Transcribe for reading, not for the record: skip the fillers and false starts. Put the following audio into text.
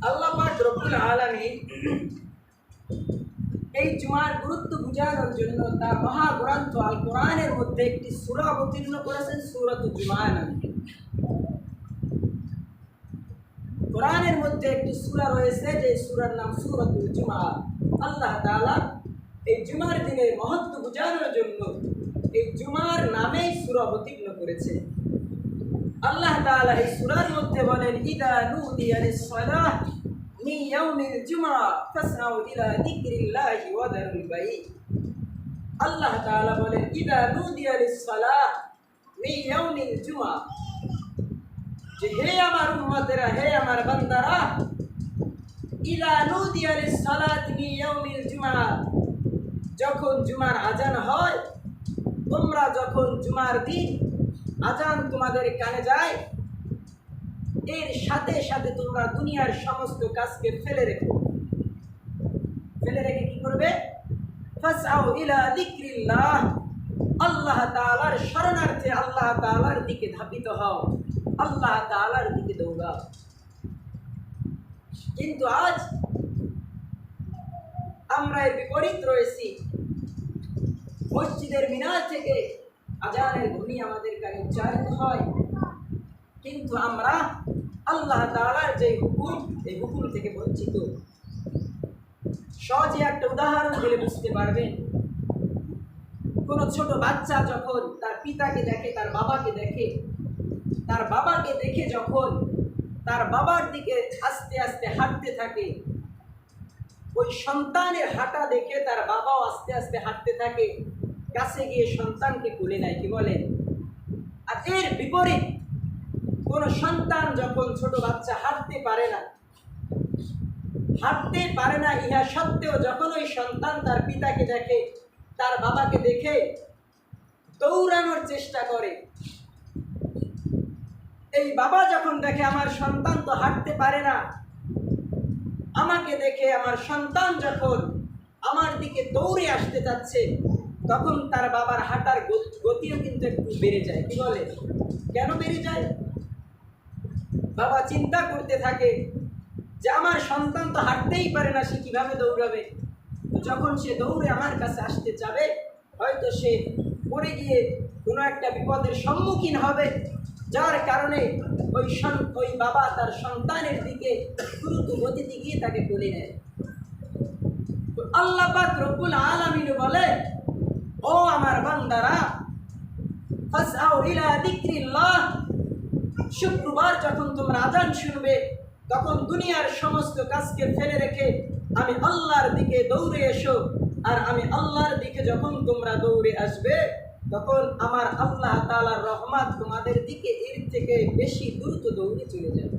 আল্লাহ পাক রব্বুল আলামিন এই জুমার গুরুত্ব বোঝানোর জন্য তার মহাগ্রন্থ আল কোরআনের মধ্যে একটি সূরা অবতীর্ণ করেছেন, সূরাতুল জুমআ নামে। কোরআনের মধ্যে একটি সূরা রয়েছে যে সূরার নাম সূরাতুল জুমআ। আল্লাহ তাআলা এই জুমার দিনের মহত্ব বোঝানোর জন্য এই জুমার নামেই সূরা অবতীর্ণ করেছে। আল্লাহ তাআলা এই সূরার মধ্যে বলেন, ইদা নুদিয়া লিস-সালাহ মিন ইয়াউমিল জুমআ ফাসআউ ইলা যিকরিল্লাহি ওয়া দারুল বাই'। আল্লাহ তাআলা বলেন, ইদা নুদিয়া লিস-সালাহ মিন ইয়াউমিল জুমআ, যে হে আমার উম্মতেরা, হে আমার বান্দারা, ইদা নুদিয়া লিস-সালাত মিন ইয়াউমিল জুমআ, যখন জুমার আজান হয়, তোমরা যখন জুমার দিন আজান তোমাদের কানে যায়, এর সাথে সাথে তোমরা দুনিয়ার সমস্ত কাজকে ফেলে রেখো। ফেলে রেখে কি করবে? ফাসআউ ইলা যিকরিল্লাহ, আল্লাহ তাআলার শরণার্থে আল্লাহ তাআলার দিকে ধাবিত হও, আল্লাহ তাআলার দিকে দৌড়াও। কিন্তু আজ আমরা এর বিপরীত রয়েছি। মসজিদের মিনার থেকে আজানের ধ্বনি আমাদের কানে উচ্চারিত হয়, কিন্তু আমরা আল্লাহ তাআলার যে হুকুম, এই হুকুম থেকে বঞ্চিত। সহজে একটা উদাহরণ দিলে বুঝতে পারবেন। কোনো ছোট বাচ্চা যখন তার পিতাকে দেখে, তার বাবাকে দেখে, তার বাবাকে দেখে যখন তার বাবার দিকে আস্তে আস্তে হাঁটতে থাকে, ওই সন্তানের হাঁটা দেখে তার বাবাও আস্তে আস্তে হাঁটতে থাকে, কাছে গিয়ে সন্তানকে কোলে নেয়, কি বলেন? আর এর বিপরীত কোন সন্তান যখন, ছোট বাচ্চা হাঁটতে পারে না, ইহা সত্ত্বেও যখন ওই সন্তান তার পিতাকে দেখে, তার বাবাকে দেখে দৌড়ানোর চেষ্টা করে। এই বাবা যখন দেখে আমার সন্তান তো হাঁটতে পারে না, আমাকে দেখে আমার সন্তান যখন আমার দিকে দৌড়ে আসতে যাচ্ছে, তখন তার বাবার হাঁটার গতিও কিন্তু একটু বেড়ে যায়, কি বলে? কেন বেড়ে যায়? বাবা চিন্তা করতে থাকে যে আমার সন্তান তো হাঁটতেই পারে না, সে কিভাবে দৌড়াবে? যখন সে দৌড়ে আমার কাছে আসতে যাবে, হয়তো সে পড়ে গিয়ে কোনো একটা বিপদের সম্মুখীন হবে, যার কারণে ওই বাবা তার সন্তানের দিকে দ্রুত গতিতে গিয়ে তাকে কোলে নেয়। তো আল্লাহ পাক রব্বুল আলামিন বলে, ও আমার বান্দারা, ফাসআউ ইলা যিকরিল্লাহ, শুক্রবার যখন তোমরা আজান শুনবে, তখন দুনিয়ার সমস্ত কাজকে ফেলে রেখে আমি আল্লাহর দিকে দৌড়ে এসো। আর আমি আল্লাহর দিকে যখন তোমরা দৌড়ে আসবে, তখন আমার আল্লাহ তাআলার রহমত তোমাদের দিকে এর থেকে বেশি দ্রুত দৌড়ে চলে যাবে।